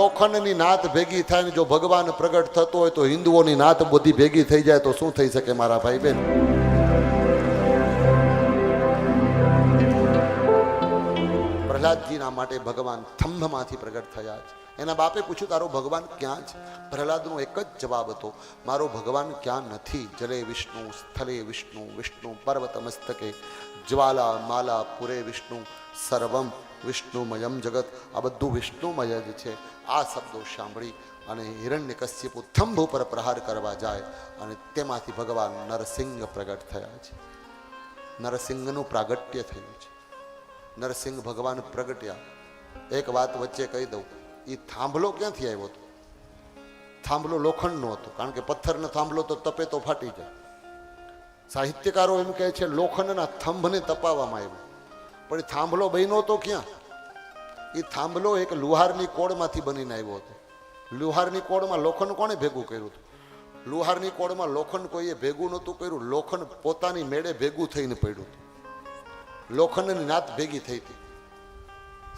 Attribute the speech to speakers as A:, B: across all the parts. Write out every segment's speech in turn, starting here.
A: લોખંડની નાત ભેગી થાય ને જો ભગવાન પ્રગટ થતો હોય તો હિન્દુઓની નાત બધી ભેગી થઈ જાય તો શું થઈ શકે મારા ભાઈ બહેન? પ્રહલાદજીના માટે ભગવાન થંભમાંથી પ્રગટ થયા છે. એના બાપે પૂછ્યું તારો ભગવાન ક્યાં છે? પ્રહલાદનો એક જ જવાબ હતો, મારો ભગવાન ક્યાં નથી. જલે વિષ્ણુ સ્થલે વિષ્ણુ વિષ્ણુ પર્વત મસ્તકે જ્વાલા માલા પુરે વિષ્ણુ સર્વમ વિષ્ણુમયમ જગત. આ બધું વિષ્ણુમય જ છે. આ શબ્દો સાંભળી અને હિરણ્યકશ્યપુ થંભ ઉપર પ્રહાર કરવા જાય અને તેમાંથી ભગવાન નરસિંહ પ્રગટ થયા છે. નરસિંહનું પ્રાગટ્ય થયું છે. નરસિંહ ભગવાન પ્રગટ્યા. એક વાત વચ્ચે કહી દઉં, એ થાંભલો ક્યાંથી આવ્યો હતો? થાંભલો લોખંડનો હતો, કારણ કે પથ્થરનો થાંભલો તો તપે તો ફાટી જાય. સાહિત્યકારો એમ કહે છે લોખંડના થંભને તપાવવામાં આવ્યો, પણ એ થાંભલો બન્યો તો ક્યાં? એ થાંભલો એક લુહારની કોળમાંથી બનીને આવ્યો હતો. લુહારની કોળમાં લોખંડ કોણે ભેગું કર્યું હતું? લુહારની કોળમાં લોખંડ કોઈએ ભેગું નહોતું કર્યું, લોખંડ પોતાની મેળે ભેગું થઈને પડ્યું હતું. લોખંડની નાત ભેગી થઈ હતી.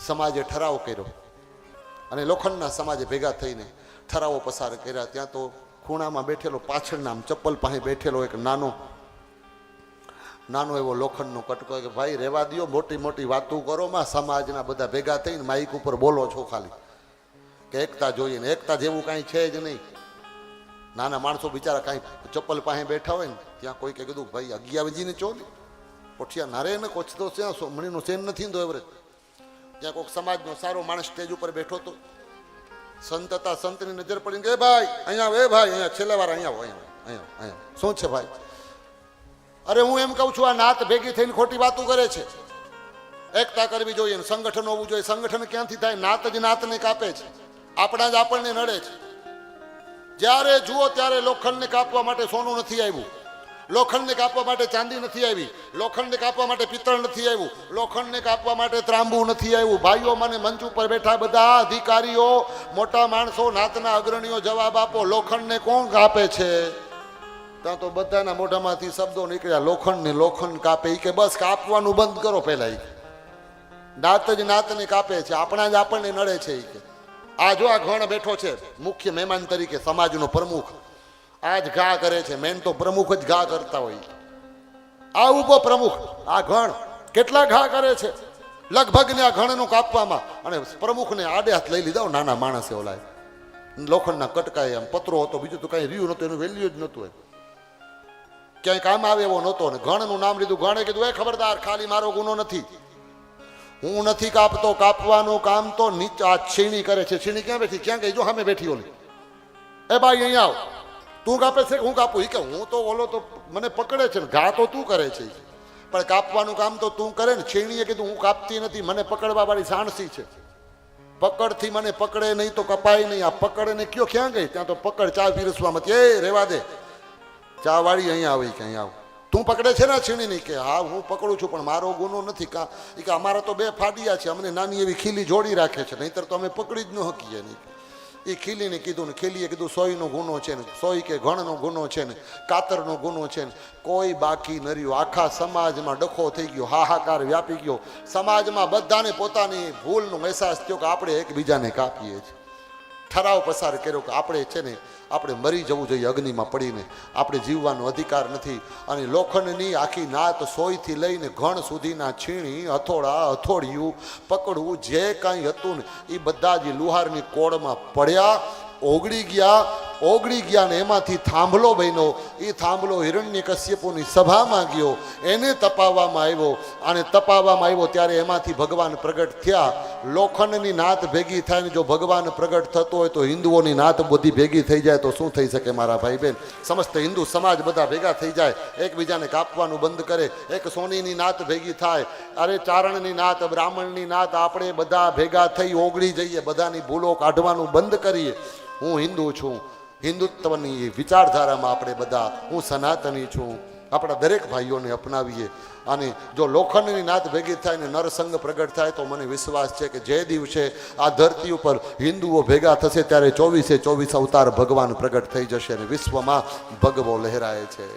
A: સમાજે ઠરાવ કર્યો અને લોખંડના સમાજે ભેગા થઈને ઠરાવો પસાર કર્યા. ત્યાં તો ખૂણામાં બેઠેલો, પાછળના આમ ચપ્પલ પાસે બેઠેલો એક નાનો એવો લોખંડનો કટકો કે ભાઈ રહેવા દો, મોટી મોટી વાતો કરો માં, સમાજના બધા ભેગા થઈને માઇક ઉપર બોલો છો ખાલી કે એકતા જોઈએ ને એકતા જેવું કાંઈ છે જ નહીં. નાના માણસો બિચારા કાંઈ ચપ્પલ પાસે બેઠા હોય ને ત્યાં કોઈ કે કીધું ભાઈ 11 વજીને ચો ને પોઠિયા નારે ને કોચતો ત્યાં મણીનો ચેન નથી તો એવરેજ. ત્યાં કોઈક સમાજનો સારો માણસ સ્ટેજ ઉપર બેઠો હતો. સંત હતા, સંતની નજર પડીને કે ભાઈ અહીંયા એ ભાઈ અહીંયા છેલ્લા વાર અહીંયા અહીંયા શું છે ભાઈ? અરે હું એમ કહું છું આ નાત ભેગી થઈને ખોટી વાતો કરે છે. એકતા કરવી જોઈએ ને સંગઠન હોવું જોઈએ. સંગઠન ક્યાંથી થાય? નાત જ નાતને કાપે છે, આપણા જ આપણને નડે છે. જ્યારે જુઓ ત્યારે લોખંડને કાપવા માટે સોનું નથી આવ્યું, લોખંડને કાપવા માટે ચાંદી નથી આવી, લોખંડને કાપવા માટે પિત્તળ નથી આવ્યું, લોખંડને કાપવા માટે ત્રાંબુ નથી આવ્યું. ભાઈઓ મને મંચ ઉપર બેઠા બધા અધિકારીઓ, મોટા માણસો, નાતના અગ્રણીઓ જવાબ આપો, લોખંડને કોણ કાપે છે? ત્યાં તો બધાના મોઢામાંથી શબ્દો નીકળ્યા, લોખંડને લોખંડ કાપે. કે બસ કાપવાનું બંધ કરો પહેલા. નાત જ નાતને કાપે છે, આપણા જ આપણને નડે છે. કે આ જો આ ગણ બેઠો છે મુખ્ય મહેમાન તરીકે, સમાજનો પ્રમુખ, આ જ ઘા કરે છે. મેન તો પ્રમુખ જ ઘા કરતા હોય. આ ઉભો પ્રમુખ, આ ગણ કેટલા ઘા કરે છે લગભગ ને આ ગણનું કાપવામાં. અને પ્રમુખને આડે હાથ લઈ લીધા નાના માણસે. ઓલા લોખંડના કટકાય એમ પતરો હતો, બીજું તો કઈ રહ્યું નતું, એનું વેલ્યુ જ નતું. ક્યાંય કામ આવે એવો નહોતો. ને ગણનું નામ લીધું. ગણે કીધું એ ખબરદાર, ખાલી મારો ગુનો નથી, હું નથી કાપતો, કાપવાનું કામ તો નીચા છીણી કરે છે. છીણી ક્યાં બેઠી? ક્યાં ગઈ? જો સામે બેઠી ઓલી. એ ભાઈ અહીંયા આવ, તું કાપે છે કે હું કાપું? કે હું તો ઓલો તો મને પકડે છે ને, ઘા તો તું કરે છે, પણ કાપવાનું કામ તો તું કરે ને. છીણીએ કીધું હું કાપતી નથી, મને પકડવા વાળી સાણસી છે. પકડથી મને પકડે નહીં તો કપાય નહીં. આ પકડે ને કયો ક્યાં ગઈ? ત્યાં તો પકડ ચા પીરસવામાં. એ રેવા દે, ચા વાળી અહીંયા આવી કે અહીંયા આવ. તું પકડે છે ને છીણી નહીં? કે હા હું પકડું છું, પણ મારો ગુનો નથી. કે અમારા તો બે ફાડિયા છે, અમને નાની એવી ખીલી જોડી રાખે છે, નહીંતર તો અમે પકડી જ ન શકીએ નહીં. એ ખીલીને કીધું ને ખીલીએ કીધું સોયનો ગુનો છે ને, સોય કે ઘણનો ગુનો છે ને, કાતરનો ગુનો છે ને, કોઈ બાકી ન રહ્યું. આખા સમાજમાં ડખો થઈ ગયો, હાહાકાર વ્યાપી ગયો. સમાજમાં બધાને પોતાની ભૂલનો અહેસાસ થયો કે આપણે એકબીજાને કાપીએ છીએ. ઠરાવ પસાર કર્યો કે આપણે છે ને આપણે મરી જવું જોઈએ અગ્નિમાં પડીને, આપણે જીવવાનો અધિકાર નથી. અને લોખંડની આખી નાત સોયથી લઈને ઘણ સુધીના છીણી, હથોડા, હથોડિયું, પકડવું જે કાંઈ હતું ને એ બધા જ લુહારની કોળમાં પડ્યા, ઓગળી ગયા ને એમાંથી થાંભલો બન્યો. એ થાંભલો હિરણ્યકશ્યપુની સભામાં ગયો, એને તપાવવામાં આવ્યો. અને તપાવવામાં આવ્યો ત્યારે એમાંથી ભગવાન પ્રગટ થયા. લોખંડની નાત ભેગી થાય ને જો ભગવાન પ્રગટ થતો હોય તો હિન્દુઓની નાત બધી ભેગી થઈ જાય તો શું થઈ શકે મારા ભાઈ બહેન? સમસ્ત હિન્દુ સમાજ બધા ભેગા થઈ જાય, એકબીજાને કાપવાનું બંધ કરે. એક સોનીની નાત ભેગી થાય, અરે ચારણની નાત, બ્રાહ્મણની નાત, આપણે બધા ભેગા થઈ ઓગળી જઈએ, બધાની ભૂલો કાઢવાનું બંધ કરીએ. હું હિન્દુ છું, હિન્દુત્વની વિચારધારામાં આપણે બધા, હું સનાતની છું, આપણા દરેક ભાઈઓને અપનાવીએ. અને જો લોખંડની નાત ભેગી થાય ને નરસંગ પ્રગટ થાય તો મને વિશ્વાસ છે કે જે દિવસે આ ધરતી ઉપર હિન્દુઓ ભેગા થશે ત્યારે 24 અવતાર ભગવાન પ્રગટ થઈ જશે અને વિશ્વમાં ભગવો લહેરાય છે.